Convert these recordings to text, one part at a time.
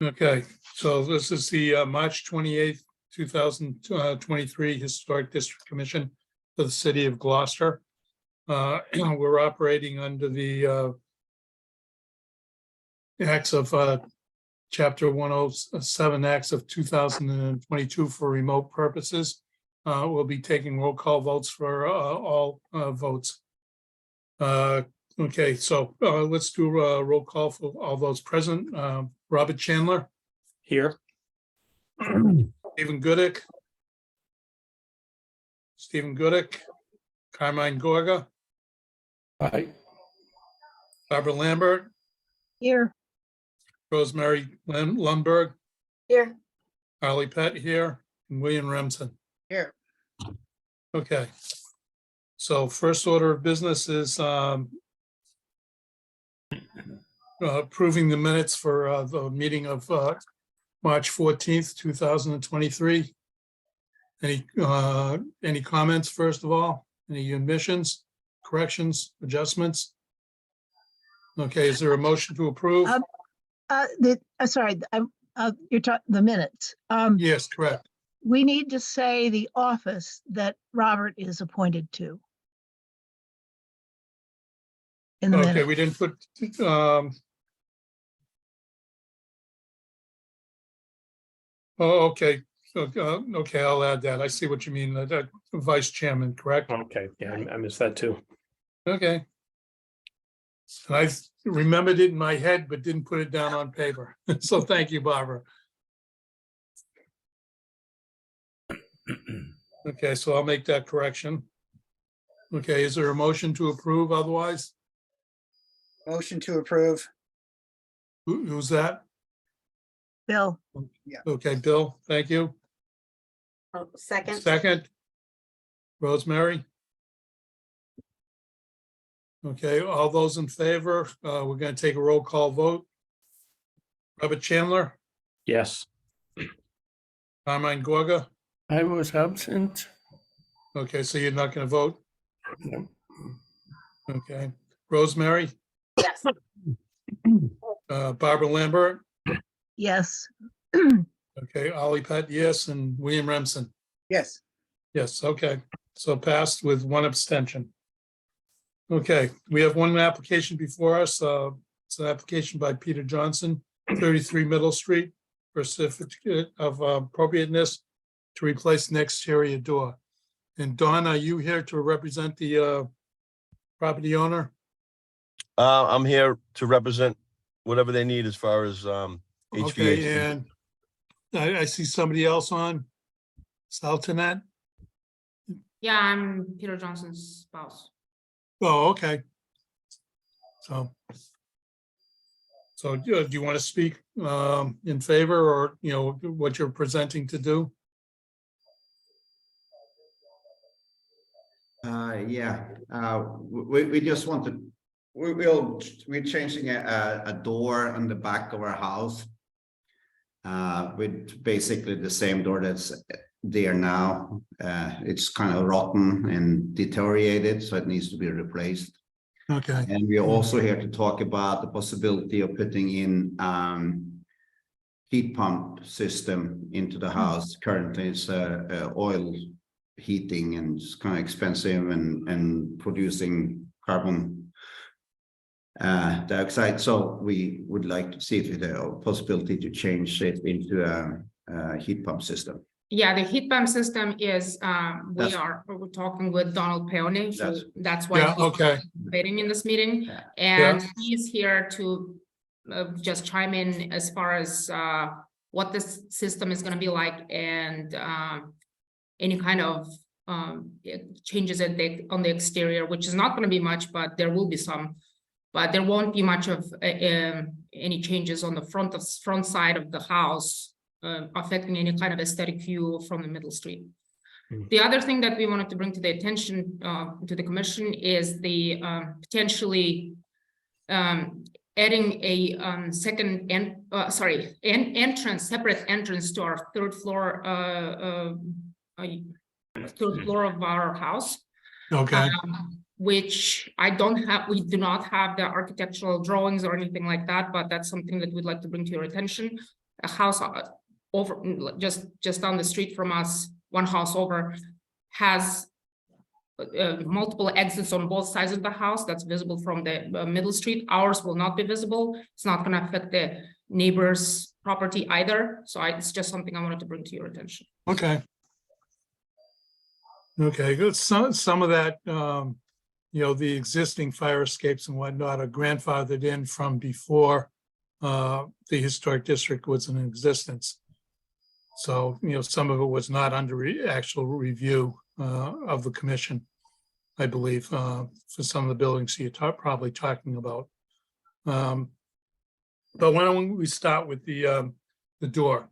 Okay, so this is the March 28th, 2023 Historic District Commission for the City of Gloucester. We're operating under the acts of Chapter 107 Acts of 2022 for remote purposes. We'll be taking roll call votes for all votes. Okay, so let's do a roll call for all those present. Robert Chandler, Here. Stephen Goodek, Carmine Gorga, Aye. Barbara Lambert, Here. Rosemary Lundberg, Here. Harley Pett here, and William Remsen. Here. Okay. So first order of business is approving the minutes for the meeting of March 14th, 2023. Any comments, first of all? Any omissions, corrections, adjustments? Okay, is there a motion to approve? Sorry, you're talking the minutes. Yes, correct. We need to say the office that Robert is appointed to. In the Okay, minute. we didn't put, oh, okay. Okay, I'll add that. I see what you mean. That vice chairman, correct? Okay, yeah, I missed that too. Okay. And I remembered it in my head, but didn't put it down on paper. So thank you, Barbara. Okay, so I'll make that correction. Okay, is there a motion to approve otherwise? Motion to approve. Who's that? Bill, Okay, Bill, thank you. Second. Second. Rosemary. Okay, all those in favor, we're going to take a roll call vote. Robert Chandler, Yes. Carmine Gorga. I was absent. Okay, so you're not going to vote? No. Okay. Rosemary, Yes. Barbara Lambert. yes. Okay, Ollie Pett, yes, and William Remsen. Yes. Yes, okay. So passed with one abstention. Okay, we have one application before us. It's an application by Peter Johnson, 33 Middle Street, for a certificate of appropriateness to replace an exterior door. And Don, are you here to represent the property owner? I'm here to represent whatever they need as far as Okay, HVAC. and I see somebody else on. Saltonet? Yeah, I'm Peter Johnson's spouse. Oh, okay. So do you want to speak in favor, or, you know, what you're presenting to do? Yeah, we just want to, we're changing a door on the back of our house. With basically the same door that's there now. It's kind of rotten and deteriorated, so it needs to be replaced. Okay, And we're also here to talk about the possibility of putting in heat pump system into the house. Currently it's oil heating, and it's kind of expensive and producing carbon dioxide. So we would like to see if there's a possibility to change it into a heat pump system. Yeah, the heat pump system is, we're talking with Donald Peone, so that's why yeah, he's okay, participating in this meeting. Yeah. And he's here to just chime in as far as what this system is gonna be like, and any kind of changes on the exterior, which is not gonna be much, but there will be some. But there won't be much of any changes on the front side of the house, affecting any kind of aesthetic view from the middle street. The other thing that we wanted to bring to the attention to the commission is the potentially adding a second separate entrance to our third floor of our house. okay, Which we do not have the architectural drawings or anything like that, but that's something that we'd like to bring to your attention. a house over, just down the street from us, one house over, has multiple exits on both sides of the house that's visible from the middle street. Ours will not be visible. It's not going to affect the neighbor's property either. So it's just something I wanted to bring to your attention. Okay. Okay, good. Some of that, you know, the existing fire escapes and whatnot are grandfathered in from before the historic district was in existence. So, you know, some of it was not under actual review of the commission, I believe, for some of the buildings you're probably talking about. But why don't we start with the door?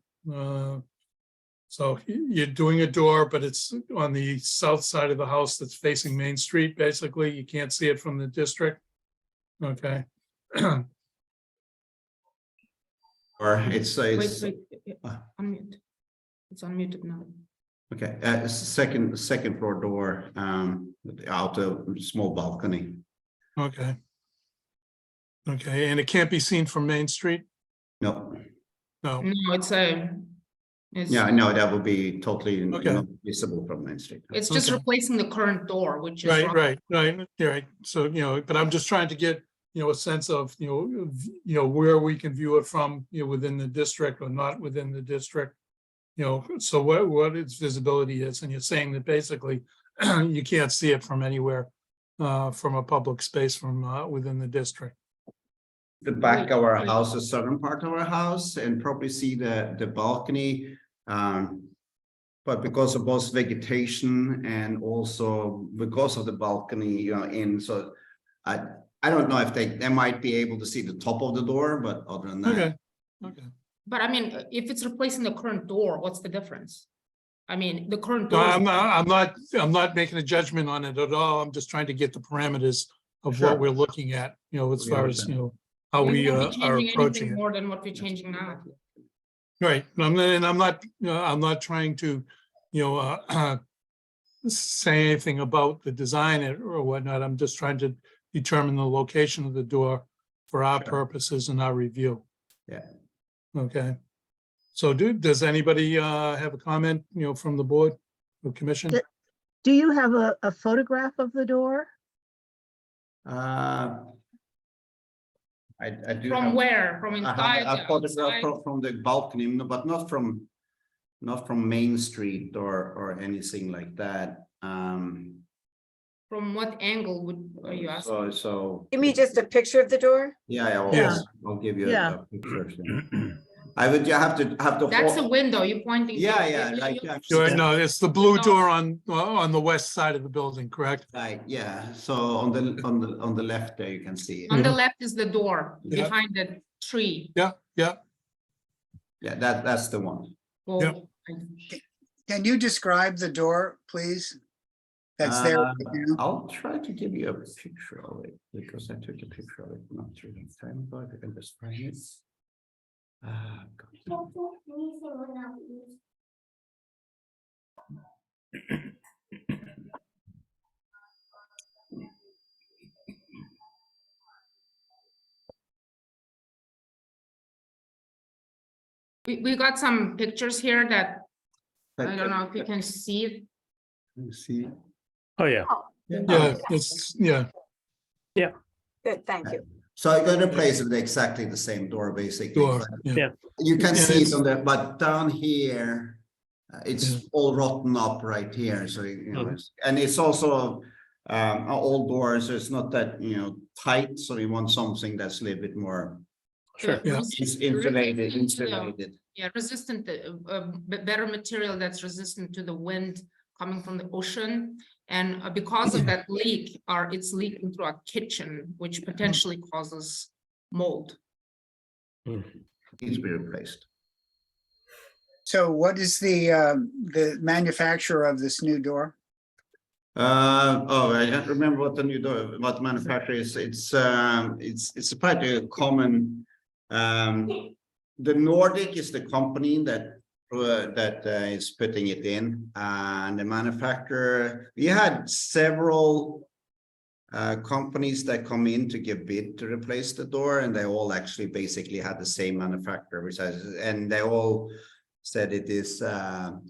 So you're doing a door, but it's on the south side of the house that's facing Main Street, basically. You can't see it from the district. Okay. Or it's Wait, ah. unmute. It's unmuted now. okay, second floor door, out a small balcony. Okay. Okay, and it can't be seen from Main Street? No, No, No, it's yeah, no, that would be totally Okay. not visible from Main Street. it's just Okay. replacing the current door, which is. right. Yeah, right. So, you know, but I'm just trying to get, you know, a sense of, you know, where we can view it from, you know, within the district or not within the district. You know, so what its visibility is, and you're saying that basically you can't see it from anywhere from a public space from within the district. The back of our Wait. house, the southern part of our house, and probably see the balcony. But because of both vegetation and also because of the balcony, you know, so I don't know if they might be able to see the top of the door, but other than that. Okay, okay. But I mean, if it's replacing the current door, what's the difference? I mean, the current No, door. I'm not making a judgment on it at all. I'm just trying to get the parameters of Sure. what we're looking at, you know, as We far as, understand. you know, how we won't be are changing approaching anything it. more than what we're changing now. Right, and I'm not, you know, I'm not trying to, you know, say anything about the design or whatnot. I'm just trying to determine the location of the door for our Sure. purposes and our review. Yeah. Okay. So does anybody have a comment, you know, from the board or commission? Yeah. Do you have a photograph of the door? I do From have- where? From I inside? have a photograph outside? from the balcony, no, but not from Main Street or anything like that. From what angle are you asking? So, Give me just a picture of the door. yeah, Yeah. I'll give you Yeah. a picture. I would have the That's a whole, window you're pointing. to. yeah, You- like, you- Sure, no, it's the blue No. door on the west side of the building, correct? like, yeah, so on the left there, you can see it. On the left is the door, Yeah. behind the tree. Yeah. Yeah, that's the one. Well, Yep. Can you describe the door, please? That's there. right now? I'll try to give you a picture of it because I took a picture of it not too long time ago. If I can just find it. God. We got some pictures here that, I don't know if you can see it. Let me see. Oh, yeah. Yeah, it's, yeah, Good, thank you. So I'm gonna replace it with exactly the same door, basically. door, yeah. Yeah. You can And see it it's- on there, but down here, it's Yeah. all rotten up right here, so you know, Mhm. and it's also an old door, so it's not that, you know, tight, so you want something that's a little bit more Sure. Yeah. insulated. Yeah, resistant, better material that's resistant to the wind coming from the ocean. And because of that leak, it's leaking through our kitchen, which potentially causes mold. Needs to be replaced. So what is the manufacturer of this new door? I don't remember what the new door, what manufacturer is. It's quite a common. The Nordic is the company that is putting it in, and the manufacturer. We had several companies that come in to give bid to replace the door, and they all actually basically had the same manufacturer, and they all said it is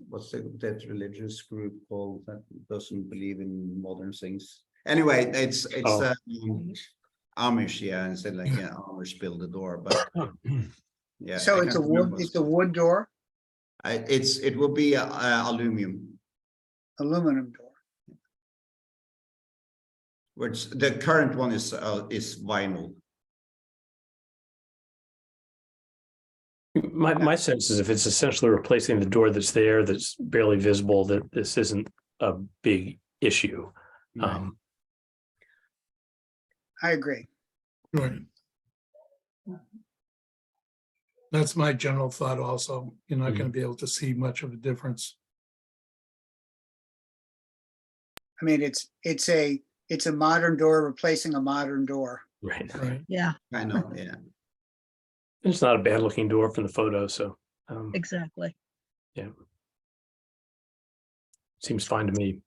what's that religious group called that doesn't believe in modern things. Anyway, it's Oh. Amish, yeah, and said like yeah, Amish build the door, but yeah. So I it's a can't wood, remember. it's a wood door, It will be aluminum, aluminum door. which the current one is vinyl. My sense is if it's essentially replacing the door that's there, that's barely visible, that this isn't a big issue. Um, I agree. Right. That's my general thought also. You're not gonna be able to see much of a difference. I mean, it's a modern door replacing a modern door. right. Right. Yeah, I know, yeah. It's not a bad looking door from the photo, so exactly. seems fine to me.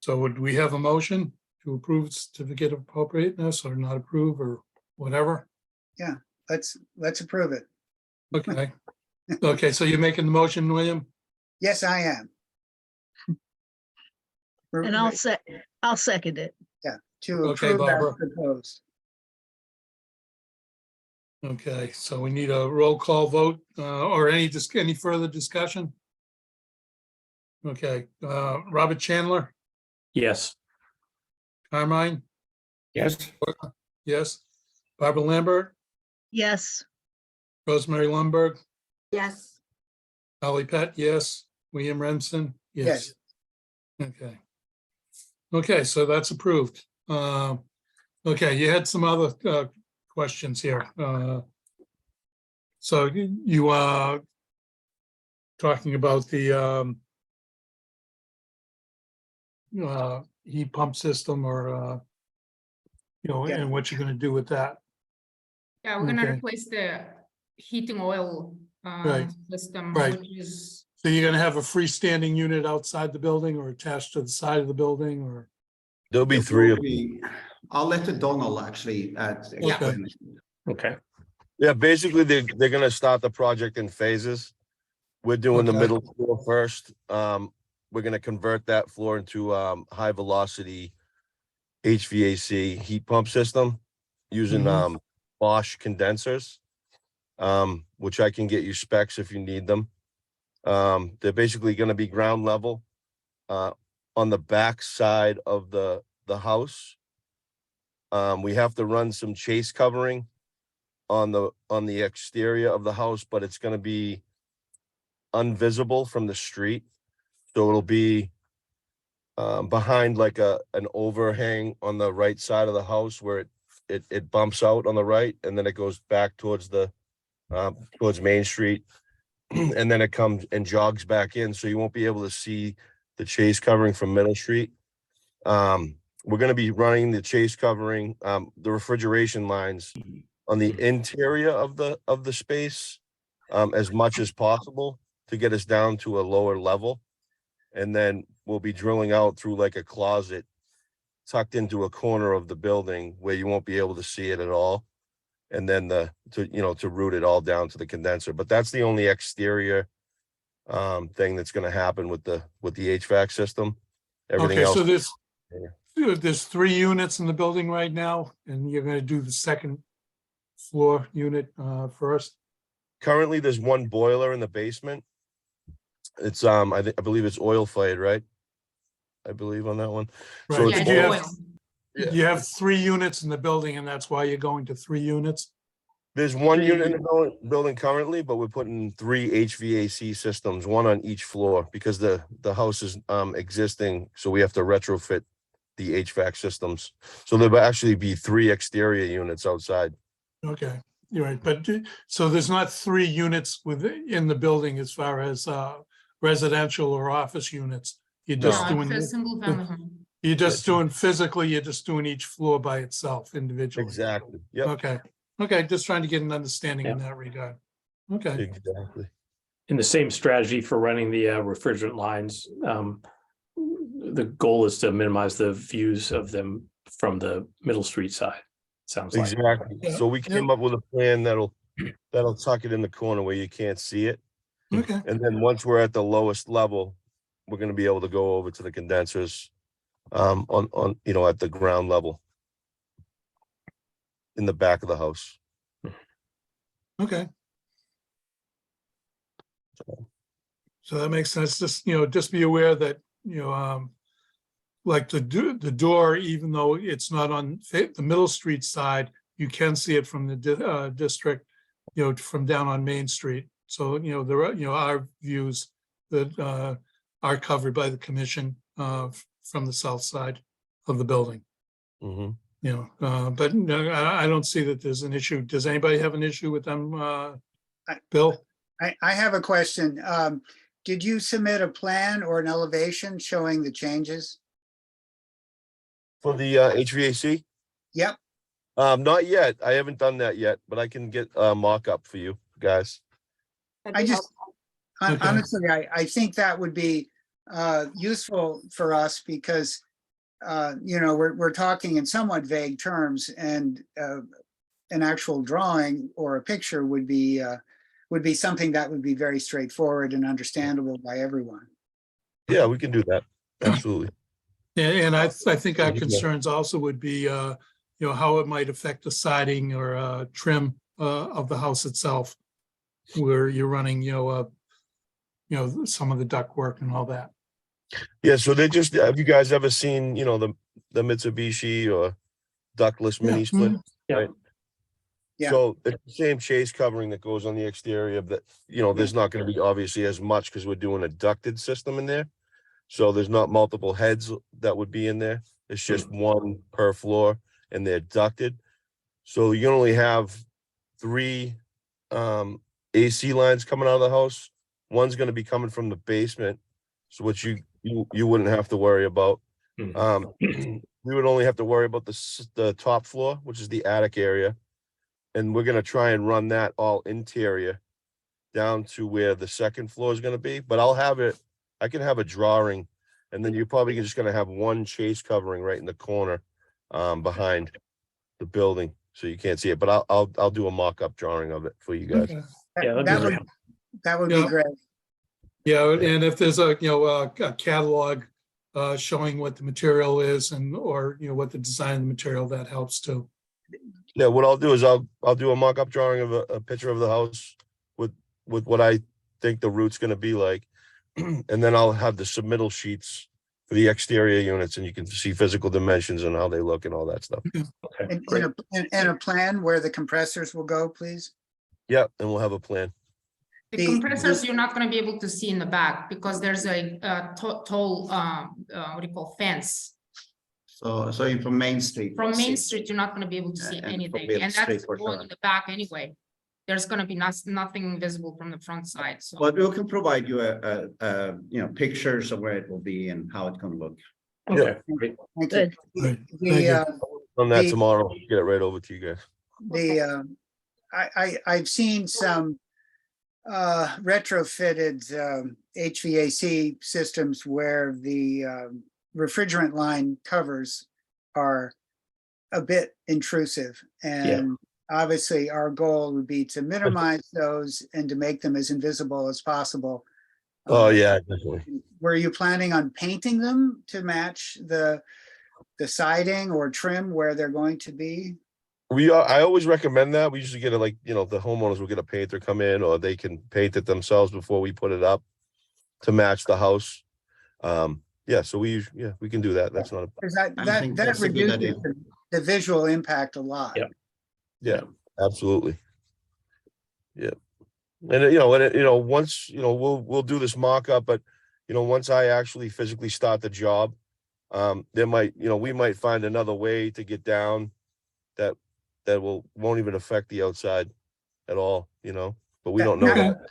So would we have a motion to approve certificate of appropriateness or not approve or whatever? Let's approve it. Okay. Okay, so you're making the motion, William? Yes, I am. And I'll second it. To Okay, approve as Barbara. proposed. Okay, so we need a roll call vote, or any further discussion? Okay, Robert Chandler, Yes. Carmine, Yes. yes. Barbara Lambert, Yes, Rosemary Lundberg, Yes, Holly Pett, yes. William Remsen, yes. Okay. Okay, so that's approved. Okay, you had some other questions here. So you are talking about the heat pump system or Yeah. and what you're gonna do with that. Yeah, we're gonna Okay. replace the heating oil Right. system, Right. which is, So you're gonna have a freestanding unit outside the building or attached to the side of the building or? There'll be It three will of them. be- I'll let Donald actually explain it. Okay. Yeah, basically, they're gonna start the project in phases. We're doing the Okay. middle floor first. We're gonna convert that floor into high velocity HVAC heat pump system using Mhm. Bosch condensers. Which I can get you specs if you need them. They're basically gonna be ground level on the back side of the house. We have to run some chase covering on the exterior of the house, but it's gonna be invisible from the street. So it'll be behind like an overhang on the right side of the house where it bumps out on the right and then it goes back towards towards Main Street. And then it comes and jogs back in, so you won't be able to see the chase covering from Middle Street. We're gonna be running the chase covering, the refrigeration lines on the interior of the space as much as possible to get us down to a lower level. And then we'll be drilling out through like a closet tucked into a corner of the building where you won't be able to see it at all. And then to route it all down to the condenser. But that's the only exterior thing that's gonna happen with the HVAC system. Everything Okay, else. so there's 3 units in the building right now, and you're gonna do the second floor unit first? Currently, there's one boiler in the basement. It's I believe it's oil fired, right? I believe on that one. So Right, it's yeah, did you oil- have, oil. Yeah. you have 3 units in the building, and that's why you're going to 3 units? There's one unit in the building currently, but we're putting 3 HVAC systems, one on each floor, because the house is existing, so we have to retrofit the HVAC systems. So there'll actually be 3 exterior units outside. Okay, you're right, but so there's not 3 units in the building as far as residential or office units? You're No. just No, doing, it's a single family home. you're just doing physically, you're just doing each floor by itself individually? Exactly. Yep. Okay, just trying to get an understanding in that regard. Okay, Exactly. In the same strategy for running the refrigerant lines, the goal is to minimize the views of them from the Middle Street side. Sounds like. Exactly. Yeah, So we came up with a plan that'll tuck it in the corner where you can't see it. Okay, And then once we're at the lowest level, we're gonna be able to go over to the condensers on, you know, at the ground level in the back of the house. okay. So that makes sense. Just, just be aware that, like the door, even though it's not on the Middle Street side, you can see it from the district, from down on Main Street. So, there are, our views that are covered by the commission from the south side of the building. Mhm. But no, I don't see that there's an issue. Does anybody have an issue with them, Bill? I have a question. Did you submit a plan or an elevation showing the changes? For the HVAC? Yep. Not yet. I haven't done that yet, but I can get a mock-up for you guys. That'd I be just, helpful. Okay. honestly, I think that would be useful for us because, we're talking in somewhat vague terms, and an actual drawing or a picture would be something that would be very straightforward and understandable by everyone. Yeah, we can do that. Absolutely. And I think our Yeah. concerns also would be, how it might affect the siding or trim of the house itself, where you're running, some of the ductwork and all that. Yeah, so have you guys ever seen, the Mitsubishi or ductless Yeah, mini split? Yeah. Right? Yeah. So it's the same chase covering that goes on the exterior of that, there's not gonna be obviously as much because we're doing a ducted system in there. So there's not multiple heads that would be in there. It's just one per floor and they're ducted. So you only have 3 AC lines coming out of the house. One's gonna be coming from the basement, so which you wouldn't have to worry about. Mhm. We would only have to worry about the top floor, which is the attic area. And we're gonna try and run that all interior down to where the second floor is gonna be, but I can have a drawing, and then you're probably just gonna have one chase covering right in the corner behind the building, so you can't see it, but I'll do a mock-up drawing of it for you guys. Okay. Yeah, that'd be That very would, that would Yeah. be great. Yeah, and if there's a catalog showing what the material is or what the design of the material, that helps too. Yeah, what I'll do is I'll do a mock-up drawing of a picture of the house with what I think the route's gonna be like. And then I'll have the submittal sheets for the exterior units, and you can see physical dimensions and how they look and all that stuff. Okay, And great. and a plan where the compressors will go, please. Yeah, and we'll have a plan. The The- compressors, you're not gonna be able to see in the back because there's a tall, what do you call, fence. So from Main Street. From we'll Main see. Street, you're not gonna be able to see And from anything, Middle and Street that's for going sure. in the back anyway. There's gonna be nothing visible from the front side, so. But we can provide you pictures of where it will be and how it's gonna look. Okay, great. Thank you. Good. Right. The, Thank you. On that The- tomorrow, get it right over to you guys. I've seen some retrofitted HVAC systems where the refrigerant line covers are a bit intrusive. And obviously, our goal would be to minimize those and to make them as invisible as possible. Oh, yeah, definitely. Were you planning on painting them to match the siding or trim where they're going to be? I always recommend that. We usually get it like, the homeowners will get a painter come in, or they can paint it themselves before we put it up to match the house. Yeah, so we can do that. That's not Because I that think that that's a good reduces idea. the visual impact a lot. Yeah. yeah, absolutely. Yeah. And once, we'll do this mock-up, but once I actually physically start the job, we might find another way to get down that won't even affect the outside at all, but we don't know That- that.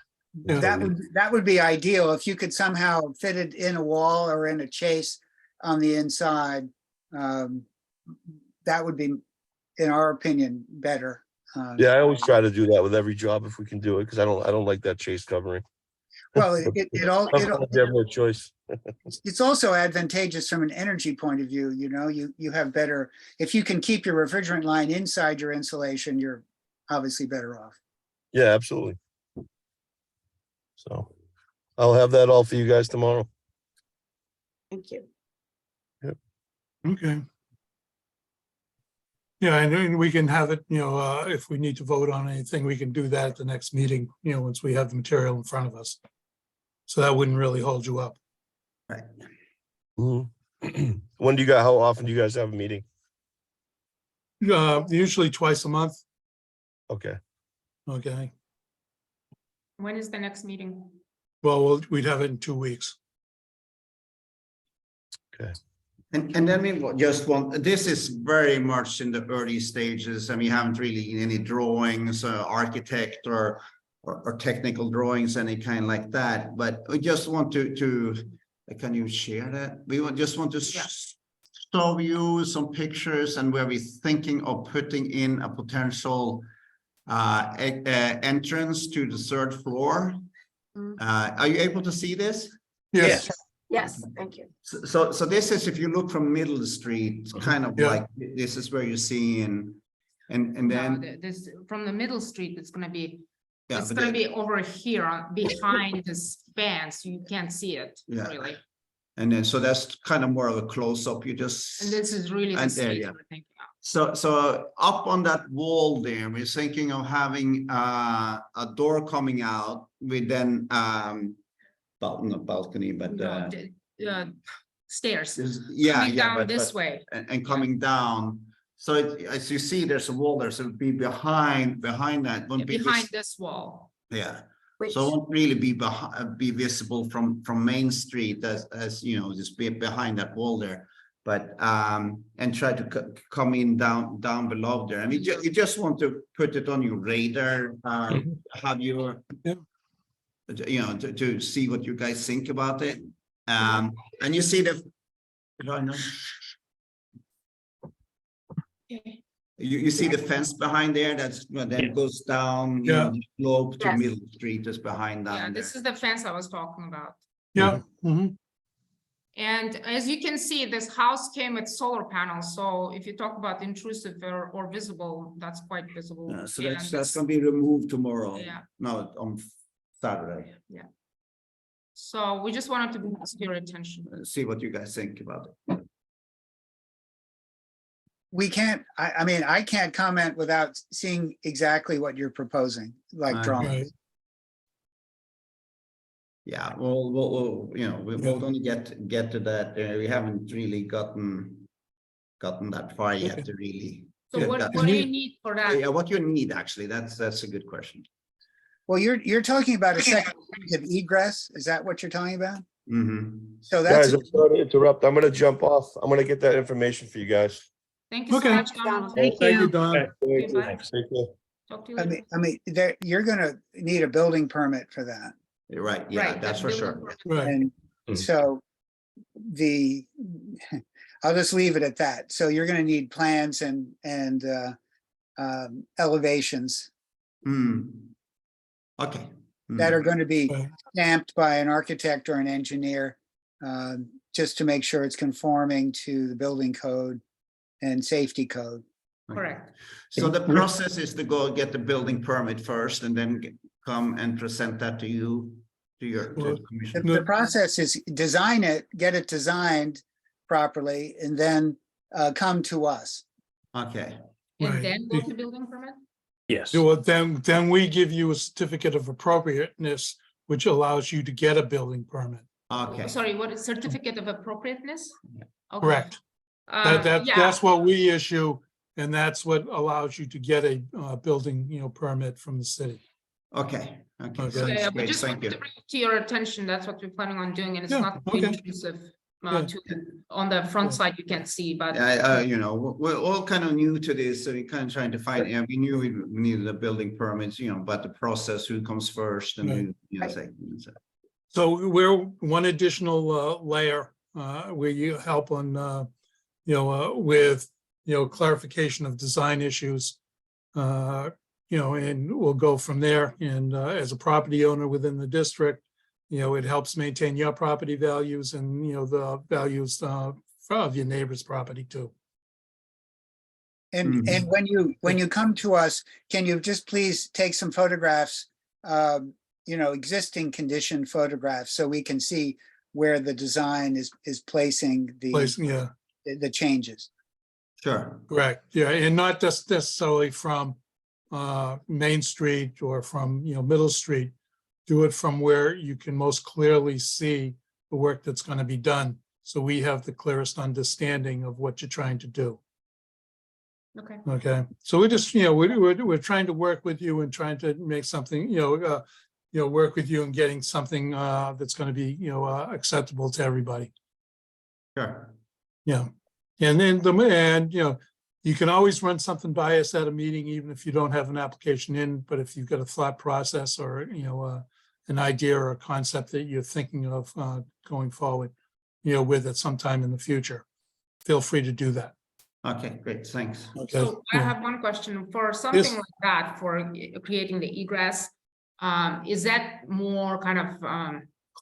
That would be ideal if you could somehow fit it in a wall or in a chase on the inside. That would be, in our opinion, better. Yeah, I always try to do that with every job if we can do it, because I don't like that chase covering. Well, it all, Sometimes you have no choice. it's also advantageous from an energy point of view, you know, you have better, if you can keep your refrigerant line inside your insulation, you're obviously better off. Yeah, absolutely. So I'll have that all for you guys tomorrow. Thank you. Okay. Yeah, and we can have it, if we need to vote on anything, we can do that at the next meeting, once we have the material in front of us. So that wouldn't really hold you up. Right. Mhm. When do you how often do you guys have a meeting? Usually twice a month, Okay, okay? When is the next meeting? Well, we'd have it in 2 weeks. And then we just want, this is very much in the early stages, and we haven't really any drawings, architect or technical drawings, any kind like that, but we just want to can you share that? We just want to Yeah. show you some pictures and where we're thinking of putting in a potential entrance to the third floor. Mm. Are you able to see this? Yes, Yes, thank you. So this is, if you look from Middle Street, kind of Yeah. like, this is where you're seeing, and No, then, this, from the middle street, it's gonna be, yeah, it's but gonna then- be over here behind this fence. You can't see it Yeah. really. and then, so that's kind of more of a close-up, you just. And this is really the And there, street yeah. we're thinking of. So up on that wall there, we're thinking of having a door coming out with then, not balcony, but No, stairs. yeah, Coming yeah, down but this way. and coming down. So as you see, there's a wall there, so it'd be behind that. won't be Behind vis- this wall. Yeah, Which, so it won't really be visible from Main Street as you know, just be behind that wall there. But and try to come in down below there. I mean, you just want to put it on your radar, have your, Yeah. you know, to see what you guys think about it. And you see the, you see the fence behind there, that's then goes down, you know, the slope to Yes. Middle Street is behind Yeah, down there. this is the fence I was talking about. yeah. Mhm. And as you can see, this house came with solar panels, so if you talk about intrusive or visible, that's quite visible. So And that's this- gonna be removed tomorrow. Yeah. No, on Saturday. Yeah. So we just wanted to bring this to your attention. See what you guys think about it. We can't, I mean, I can't comment without seeing exactly what you're proposing, like Right. drawing. Right. Yeah, we'll you know, we're Yeah. gonna get to that. We haven't really gotten that far yet Okay. to really. So get what that- do you need for that? Yeah, what you need, actually, that's a good question. Well, you're talking about a second means of egress, is that what you're talking about? Mhm. So that's, guys, I'm sorry to interrupt. I'm gonna jump off. I'm gonna get that information for you guys. Thank you so Okay. much, Donald. Thank Thank you, you. Don. Okay, bye. Thanks. Take care. Talk to you I later. mean, you're gonna need a building permit for that. You're right, yeah, Right, that's for building sure. permit. Right, And Mhm. so I'll just leave it at that. So you're gonna need plans and elevations Hmm. Okay. that are going to be right. stamped by an architect or an engineer, just to make sure it's conforming to the building code and safety code. Correct. So the process is to go get the building permit first and then come and present that to you, to your Well, the commission. The process is design it, get it designed properly, and then come to us. Okay, And Right. then go to building permit? Yes. Well, then we give you a certificate of appropriateness, which allows you to get a building permit. okay. Sorry, what is certificate of appropriateness? Okay. Correct. Yeah, That's what we issue, and that's what allows you to get a building, permit from the city. Okay, Okay. sounds yeah, we great, just thank wanted to you. bring it to your attention. That's what we're planning on doing, and it's Yeah, not okay. intrusive. Yeah. On the front side, you can see, but You know, we're all kind of new to this, so we're kind of trying to find, yeah, we knew we needed a building permits, you know, but the process, who comes first and who, you know, second. So. So we're one additional layer where you help on, with, clarification of design issues. And we'll go from there. And as a property owner within the district, it helps maintain your property values and, the values of your neighbor's property too. And when you come to us, can you just please take some photographs, existing condition photographs, so we can see where the design is placing Yeah, the changes? Sure. correct. Yeah, and not just necessarily from Main Street or from, Middle Street. Do it from where you can most clearly see the work that's going to be done. So we have the clearest understanding of what you're trying to do. Okay. Okay, so we're just, we're trying to work with you and trying to make something, work with you and getting something that's going to be, acceptable to everybody. Sure. Yeah. And then you can always run something by us at a meeting, even if you don't have an application in, but if you've got a thought process or, an idea or a concept that you're thinking of going forward, with at some time in the future, feel free to do that. Okay, great, thanks. Okay. So I Yeah. have one question for something Yes. like that, for creating the egress. Is that more kind of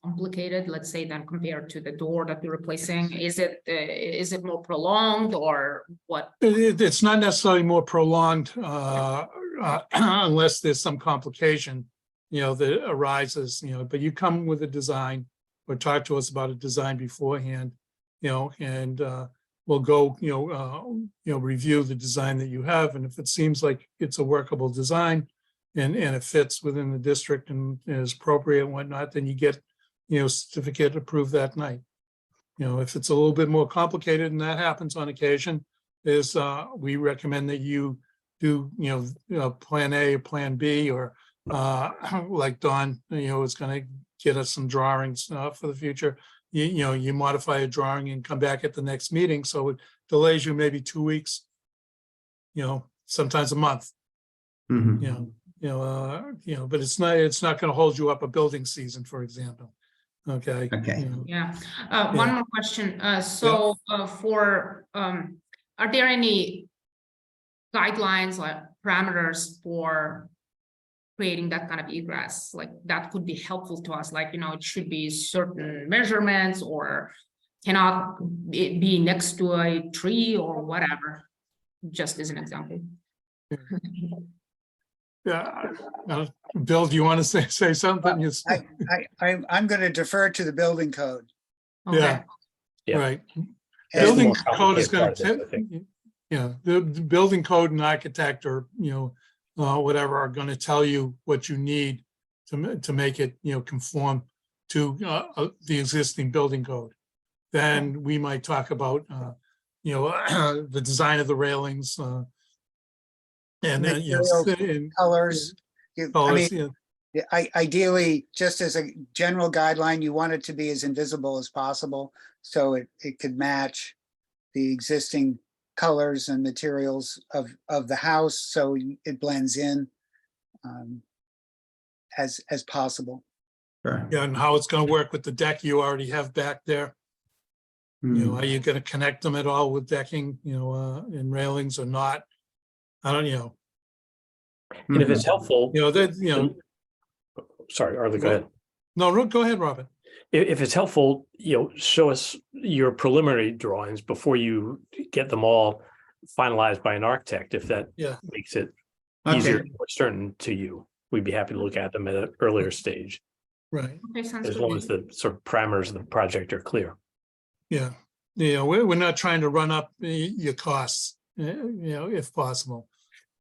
complicated, let's say, than compared to the door that we're replacing? Is it more prolonged or what? It's not necessarily more prolonged unless there's some complication, that arises, but you come with a design or talk to us about a design beforehand, and we'll go, review the design that you have. And if it seems like it's a workable design and it fits within the district and is appropriate and whatnot, then you get, certificate approved that night. If it's a little bit more complicated, and that happens on occasion, is we recommend that you do, plan A or plan B, or like Don, is going to get us some drawings for the future. You modify a drawing and come back at the next meeting, so it delays you maybe 2 weeks, sometimes a month, Mhm. but it's not going to hold you up a building season, for example. Okay. Okay. Yeah, one more question. So are there any guidelines, like parameters for creating that kind of egress? Like that could be helpful to us, like, it should be certain measurements, or cannot it be next to a tree or whatever, just as an example. Yeah. Bill, do you want to say something? Yes. I'm going to defer to the building code. Yeah. Yeah. Right. That's the Building more code is going complicated part, I think. to, the building code and architect, or, whatever, are going to tell you what you need to make it, conform to the existing building code. Then we might talk about, the design of the railings, and then, Materials, and Colors. I mean, colors, yeah. ideally, just as a general guideline, you want it to be as invisible as possible, so it could match the existing colors and materials of the house, so it blends in as possible. Sure. Yeah, and how it's going to work with the deck you already have back there. Mhm. Are you going to connect them at all with decking, and railings or not? I don't, And if it's helpful, sorry, Arlie, go ahead. no, go ahead, Robin. If it's helpful, show us your preliminary drawings before you get them all finalized by an architect, if that Yeah. makes it Okay. easier, more certain to you. We'd be happy to look at them at an earlier stage, Right. Okay, sounds as good. long as the sort of parameters of the project are clear. Yeah. We're not trying to run up your costs, if possible.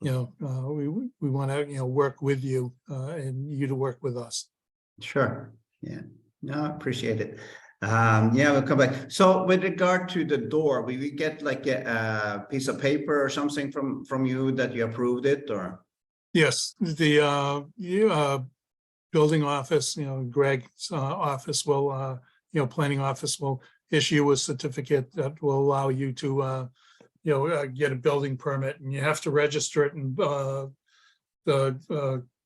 We want to, work with you and you to work with us. Sure, yeah, no, I appreciate it. Yeah, we'll come back. So with regard to the door, will we get like a piece of paper or something from you that you approved it, or? Yes, the building office, Greg's office will, planning office will issue a certificate that will allow you to, get a building permit, and you have to register it in the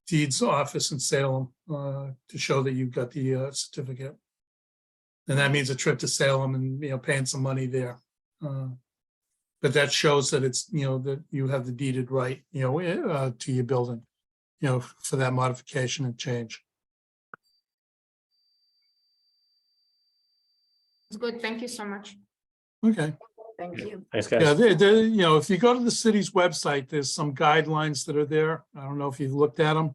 deeds office in Salem to show that you've got the certificate. And that means a trip to Salem and, paying some money there. But that shows that it's, that you have the deeded right, to your building, for that modification and change. It's good. Thank you so much. Okay. Thank you. Thanks, Yeah, guys. you know, if you go to the city's website, there's some guidelines that are there. I don't know if you've looked at them.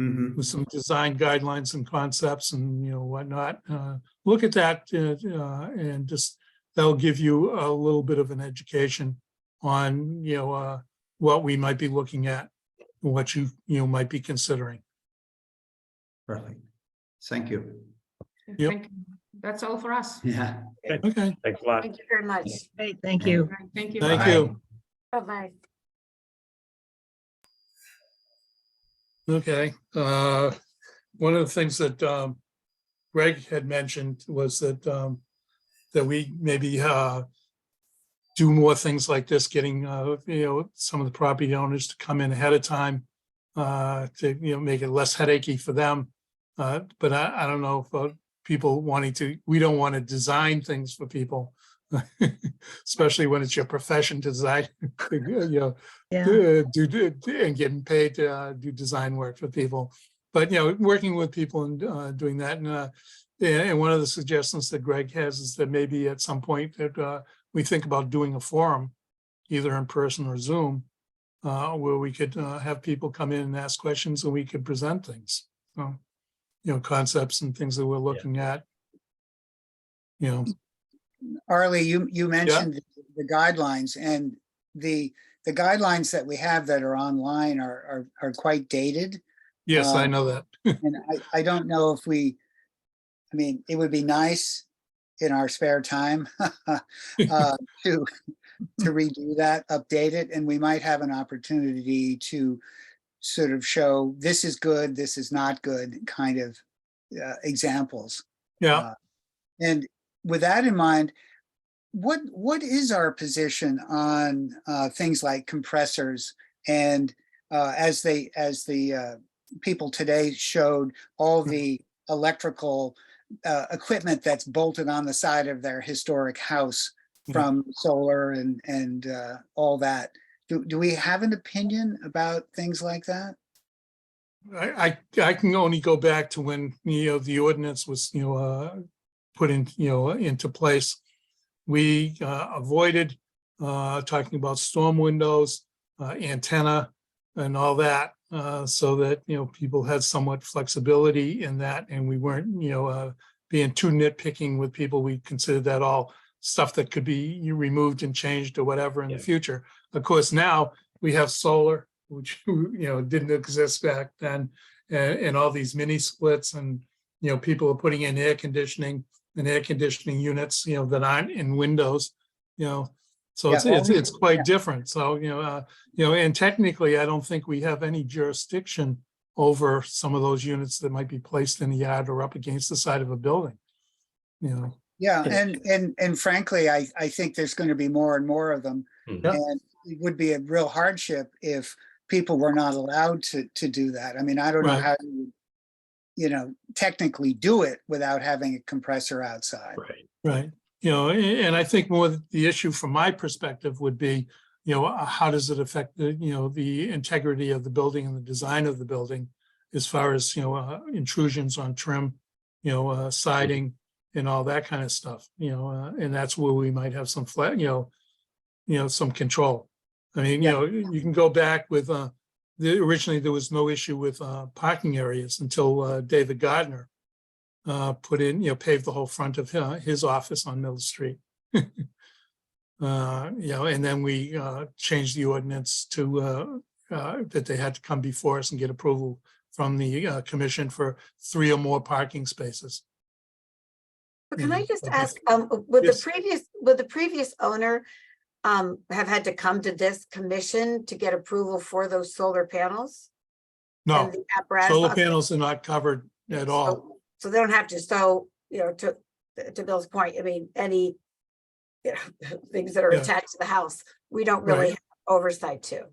Mhm. With some design guidelines and concepts and, you know, whatnot. Look at that and just, that'll give you a little bit of an education on, you know, what we might be looking at, what you know, might be considering. Perfect. Thank you. Yep. Thank you. That's all for us. Yeah. Okay, Thanks a lot. Thank you very much. Great, thank you. Thank you. thank Bye-bye. you. Bye-bye. Okay, one of the things that Greg had mentioned was that that we maybe do more things like this, getting you know, some of the property owners to come in ahead of time to, you know, make it less headachy for them. But I don't know if people wanting to, we don't want to design things for people, especially when it's your profession to design, you know, Yeah, and getting paid to do design work for people. But, you know, working with people and doing that. And one of the suggestions that Greg has is that maybe at some point that we think about doing a forum, either in person or Zoom, where we could have people come in and ask questions and we could present things. You know, concepts and things that we're looking at. You know, Arlie, you mentioned the guidelines, and the guidelines that we have that are online are quite dated. yes, I know that. And I don't know if I mean, it would be nice in our spare time to redo that, update it, and we might have an opportunity to sort of show this is good, this is not good kind of examples. Yeah, And with that in mind, what is our position on things like compressors and as the people today showed all the electrical equipment that's bolted on the side of their historic house from solar and all that. Do we have an opinion about things like that? I can only go back to when, you know, the ordinance was, you know, put in, you know, into place. We avoided talking about storm windows, antenna and all that, so that, you know, people had somewhat flexibility in that, and we weren't, you know, being too nitpicking with people. We considered that all stuff that could be removed and changed or whatever in the future. Of course, now we have solar, which, you know, didn't exist back then, and all these mini splits, and, you know, people are putting in air conditioning units, you know, that aren't in windows, you know, so Yeah, it's quite different. So, you know, and technically, I don't think we have any jurisdiction over some of those units that might be placed in the yard or up against the side of a building, you know. Yeah, Yeah. and frankly, I think there's going to be more and more of them. Mhm. And it would be a real hardship if people were not allowed to do that. I mean, I don't know Right. how you know, technically do it without having a compressor outside. Right. Right, you know, and I think more the issue from my perspective would be, you know, how does it affect the, you know, the integrity of the building and the design of the building as far as, you know, intrusions on trim, you know, siding and all that kind of stuff, you know, and that's where we might have some flat, you know, some control. I mean, you know, you can go back with, originally there was no issue with parking areas until David Gardner put in, you know, paved the whole front of his office on Middle Street. You know, and then we changed the ordinance to that they had to come before us and get approval from the commission for 3 or more parking spaces. But can I Mhm. just Okay. ask, would Yes. the previous owner have had to come to this commission to get approval for those solar panels? No, And the apparatus? solar Okay. panels are not covered at all. So they don't have to, so, you know, to Bill's point, I mean, any, you know, things that are Yeah. attached to the house, we don't really Right. have oversight to.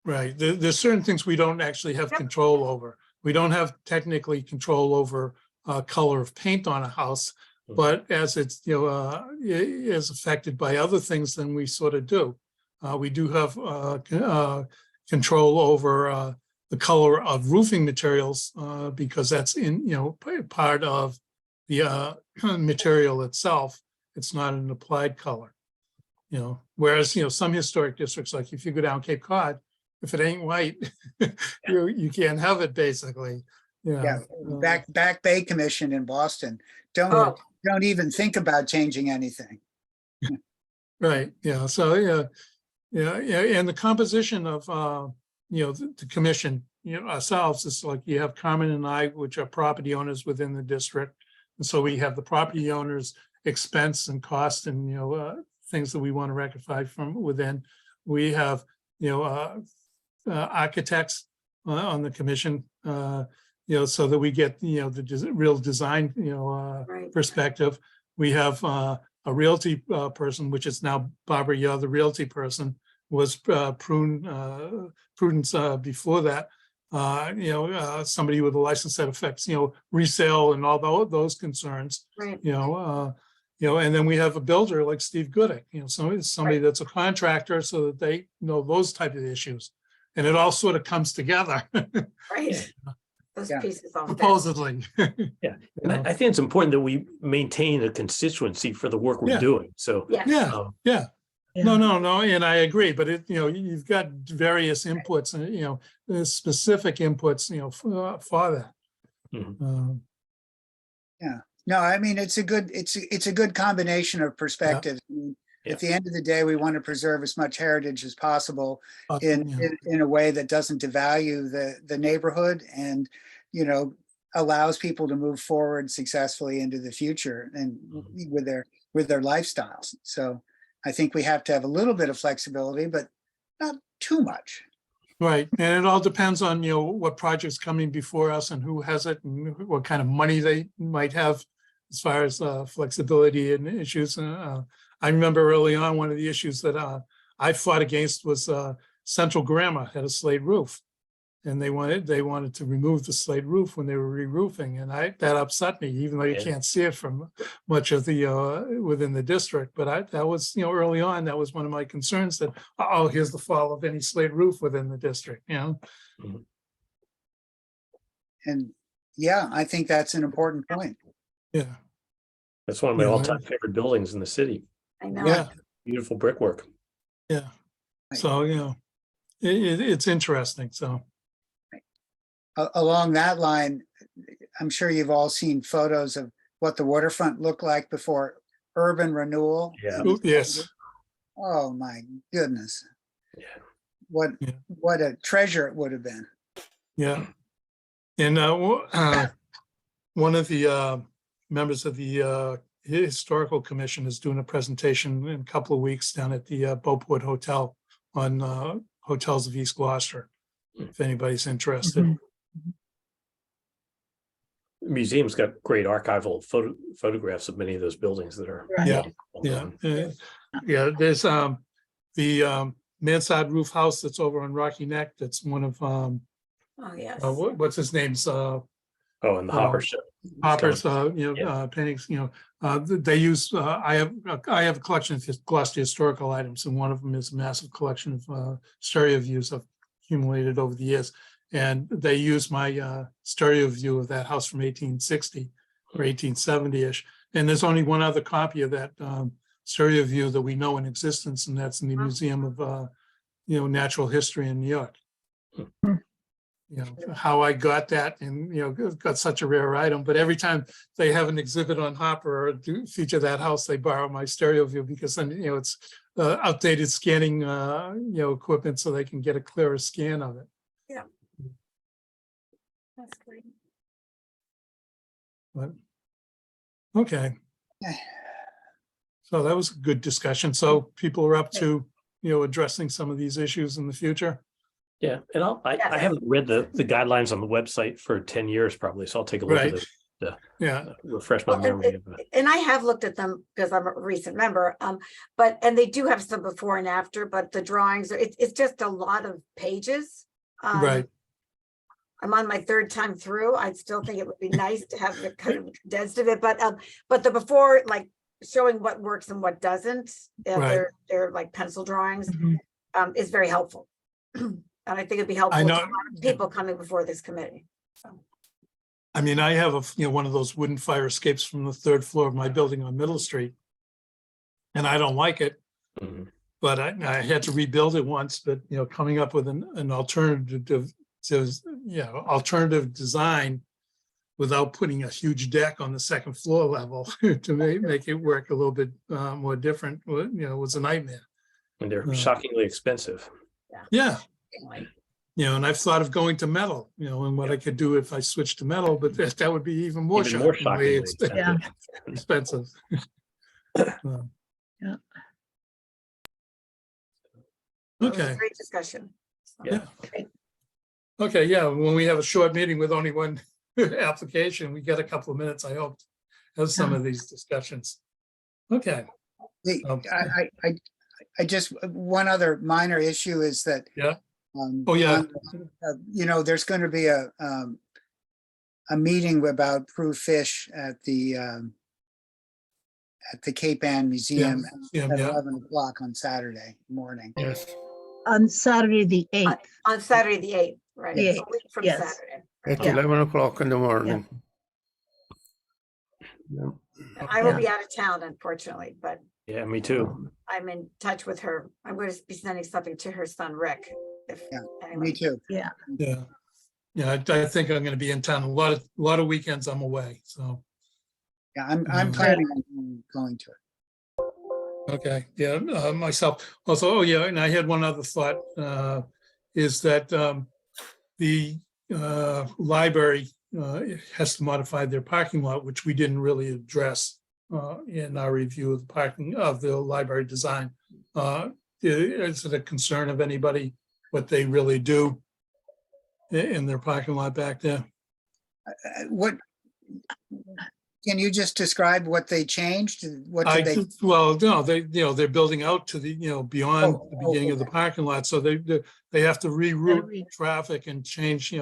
Right, there's certain things we don't actually have Yep. control over. We don't have technically control over color of paint on a house, Mhm. but as it's, you know, is affected by other things than we sort of do. We do have control over the color of roofing materials because that's in, you know, part of the material itself. it's not an applied color. You know, whereas, you know, some historic districts, like if you go down Cape Cod, if it ain't white, you can't have it basically. Yeah, Uh, Back Bay Commission in Boston, Oh, don't even think about changing anything. Right, yeah, so, yeah, and the composition of, you know, the commission, you know, ourselves, is like you have Carmen and I, which are property owners within the district. And so we have the property owners' expense and cost and, you know, things that we want to rectify from within. We have, you know, architects on the commission, you know, so that we get, you know, the real design, you know, right. perspective. We have a realty person, which is now Barbara, you're the realty person, was Prudence before that. You know, somebody with a license that affects, you know, resale and all those concerns, Right. you know, and then we have a builder like Steve Gooding, you know, somebody that's a contractor so that they know those type of issues. And it all sort of comes together, Right. Those Yeah. pieces all fit. supposedly. Yeah. You And know? I think it's important that we maintain a constituency for the work we're Yeah. doing. So, Yes. Yeah, um, no, and I agree, but you know, you've got various inputs and, you know, specific inputs, you know, for that. Mhm. Um, No, I mean, it's a good combination of perspectives. I mean, Yeah. At the end of the day, we want to preserve as much heritage as possible in yeah. in a way that doesn't devalue the neighborhood and, you know, allows people to move forward successfully into the future and with their lifestyles. So I think we have to have a little bit of flexibility, but not too much. Right, and it all depends on, you know, what project's coming before us and who has it and what kind of money they might have as far as flexibility and issues. I remember early on, one of the issues that I fought against was Central Grammar had a slate roof. And they wanted to remove the slate roof when they were re-roofing, and that upset me, even though you Yeah. can't see it from much of the within the district. But that was, you know, early on, that was one of my concerns, that, oh, here's the fall of any slate roof within the district, you know? And yeah, I think that's an important point. Yeah, that's one of my Yeah. all-time favorite buildings in the city. I know. yeah, Beautiful brickwork. yeah. So, you know, it's interesting, so. Along that line, I'm sure you've all seen photos of what the waterfront looked like before urban renewal. Yeah. Oop, yes, Oh, my goodness. Yeah. Yeah. What a treasure it would have been. yeah. And one of the members of the Historical Commission is doing a presentation in a couple of weeks down at the Beauport Hotel on hotels of East Gloucester, if anybody's interested. Mhm. The museum's got great archival photographs of many of those buildings that are. Right. Yeah, well Yeah, done. yeah, there's the mansard roof house that's over on Rocky Neck. That's one of Oh, yes. what's his name's Oh, and the Oh. Hopper show. Hopper's you know Yeah. paintings, you know, they use I have a collection of Gloucester historical items, and one of them is a massive collection of stereo views I've accumulated over the years. And they use my stereo view of that house from 1860 or 1870-ish. And there's only one other copy of that stereo view that we know in existence, and that's in the Wow. Museum of you know, Natural History in New York. Hmm. You know, how I got that, and, you know, got such a rare item, but every time they have an exhibit on Hopper or do feature that house, they borrow my stereo view, because then, you know, it's updated scanning, you know, equipment, so they can get a clearer scan of it. That's great. But, okay. Yeah. So that was a good discussion. So people are up to, you know, addressing some of these issues in the future. Yeah, and I Yes. haven't read the guidelines on the website for 10 years probably, so I'll take a look at Right. it, Yeah, refresh my Well, and- memory of it. And I have looked at them because I'm a recent member, and they do have some before and after, but the drawings, it's just a lot of pages. right. I'm on my third time through. I still think it would be nice to have it kind of condensed of it, but the before, like showing what works and what doesn't, Right. they're like pencil drawings, Mhm. is very helpful. And I think it'd be helpful to a know. lot of people coming before this committee. So, I mean, I have you know, one of those wooden fire escapes from the third floor of my building on Middle Street. and I don't like it. Mhm. But I had to rebuild it once, but, coming up with an alternative, alternative design without putting a huge deck on the second floor level to make it work a little bit more different, was a nightmare. And they're Yeah. shockingly expensive. Yeah, Anyway, and I've thought of going to metal, and what I could do if I switched to metal, but that would be even more Even more shockingly shockingly Yeah. expensive. expensive. Yeah. it was a Okay. Great discussion. So, Yeah. Okay, yeah, when we have a short meeting with only one application, we get a couple of minutes, I hope, of some of these discussions. Okay, Um, I just, one other minor issue is that. Yeah. Oh, yeah. There's going to be a meeting about proof fish at the Cape Ann Museum yeah, at yeah. 11 o'clock on Saturday morning. Yes. On Saturday, the 8th. On Saturday, the 8th, right? The It's a 8th, week from yes. Saturday. At Yeah. 11 o'clock in the morning. I will Yeah. be out of town, unfortunately, but Yeah, me too. I'm in touch with her. I'm going to be sending something to her son, Rick. Yeah, Anyway. Me too. Yeah. Yeah, I think I'm gonna be in town a lot of weekends I'm away, so, Yeah, I'm Mm. planning on going to it. okay, yeah, myself, also, oh, yeah, and I had one other thought, is that, the, library, has to modify their parking lot, which we didn't really address, in our review of the parking of the library design. Is it a concern of anybody, what they really do in their parking lot back there? What, can you just describe what they changed? What I, did they? well, no, they're building out to the, beyond Oh, the beginning of the okay. parking lot, so they have to reroute re- traffic and change,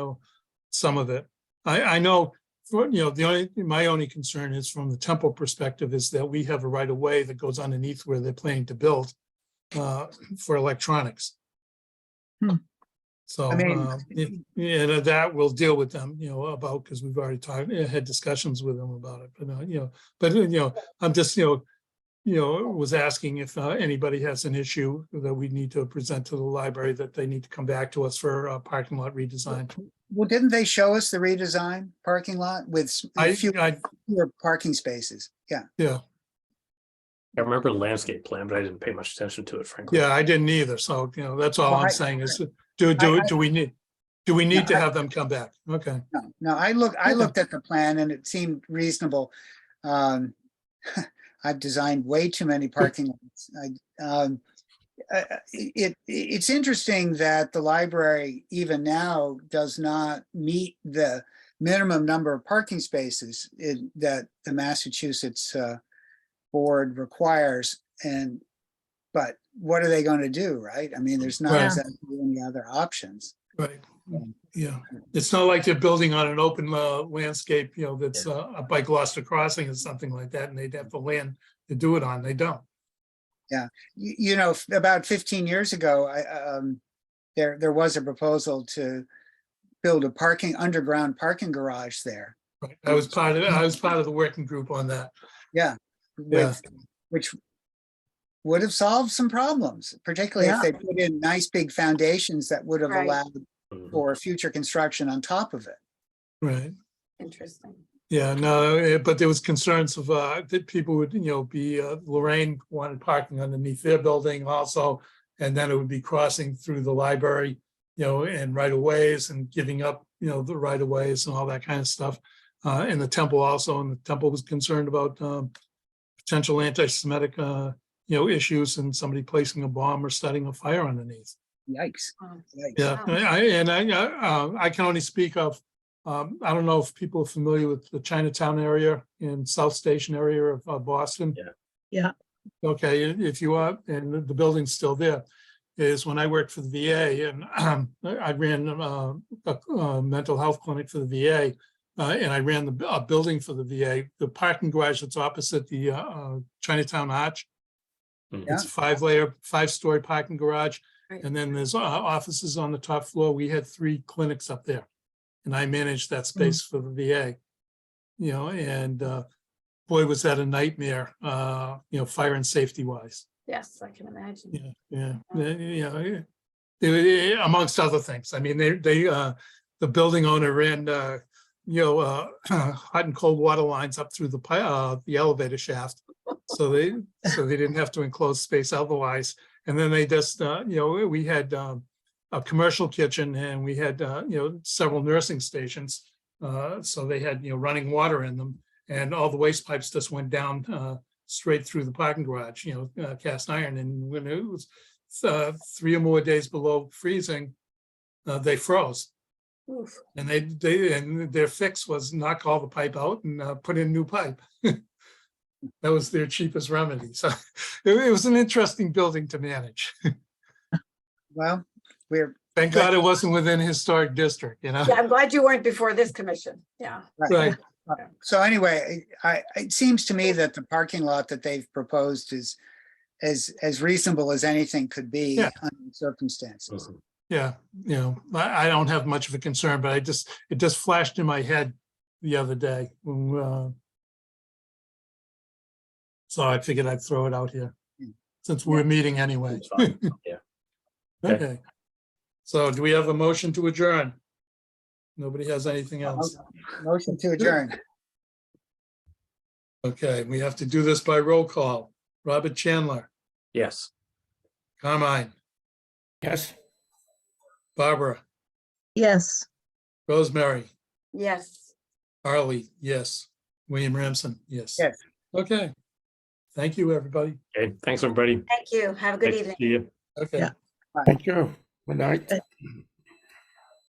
some of it. I know, my only concern is from the Temple perspective is that we have a right of way that goes underneath where they're planning to build for electronics. Hmm. So, I mean- yeah, that we'll deal with them, about, because we've already had discussions with them about it, but, I'm just, was asking if anybody has an issue that we need to present to the library, that they need to come back to us for a parking lot redesign. Well, didn't they show us the redesigned parking lot with fewer parking spaces? Yeah. Yeah, I remember the landscape plan, but I didn't pay much attention to it, frankly. yeah, I didn't either, so, that's all Well, I'm I- saying is, do we need to have them come back? Okay, No, I looked Okay. at the plan and it seemed reasonable. I've designed way too many parking lots. It's interesting that the library even now does not meet the minimum number of parking spaces that the Massachusetts board requires. But what are they going to do, right? I mean, there's not Right. exactly any other options. right, yeah. It's not like they're building on an open landscape, that's up by Gloucester Crossing or something like that, and they'd have the land to do it on. They don't. About 15 years ago, there was a proposal to build a underground parking garage there. Right. I was part of the working group on that. Yeah. Which would have solved some problems, particularly if Yeah. they put in nice big foundations that would have Right. allowed Mhm. for future construction on top of it. Right. Interesting. Yeah, no, but there was concerns of, that people would, be, Lorraine wanted parking underneath their building also. And then it would be crossing through the library, and right of ways and giving up, the right of ways and all that kind of stuff. And the Temple also, and the Temple was concerned about, potential anti-Semitic, issues and somebody placing a bomb or starting a fire underneath. Yikes. Oh. Yikes. Yeah, I can only speak of, I don't know if people are familiar with the Chinatown area and South Station area of Boston. Yeah. Yeah. Okay, if you are, and the building's still there, is when I worked for the VA and I ran a mental health clinic for the VA. And I ran the building for the VA, the parking garage that's opposite the Chinatown Arch. Mhm. It's a 5-story parking garage. Right. And then there's offices on the top floor. We had 3 clinics up there. And I managed that space for the VA. And boy, was that a nightmare, fire and safety wise. Yes, I can imagine. Amongst other things. I mean, the building owner ran, hot and cold water lines up through the elevator shaft. So they didn't have to enclose space otherwise. And then they just, we had a commercial kitchen and we had, several nursing stations. So they had, running water in them, and all the waste pipes just went down straight through the parking garage, cast iron. And when it was 3 or more days below freezing, they froze. Oof. And and their fix was knock all the pipe out and put in new pipe. That was their cheapest remedy. So it was an interesting building to manage. Well, we're, Thank God it wasn't within historic district, Yeah, I'm glad you weren't before this commission. Yeah. Right. so anyway, it seems to me that the parking lot that they've proposed is as reasonable as anything could be Yeah. under the circumstances. Yeah, I don't have much of a concern, but it just flashed in my head the other day. So I figured I'd throw it out here since we're meeting anyway. It's fine. Yeah. Okay. Okay. So do we have a motion to adjourn? Nobody has anything else? Motion to adjourn. Okay, we have to do this by roll call. Robert Chandler, Yes. Carmine, Yes. Barbara, Yes. Rosemary, Yes. Harley, yes. William Ramson, yes. Yes. Okay. Thank you, everybody. Okay. Thanks, everybody. Thank you. Have a good Nice to evening. see you. Okay. Yeah. Thank you. Good night.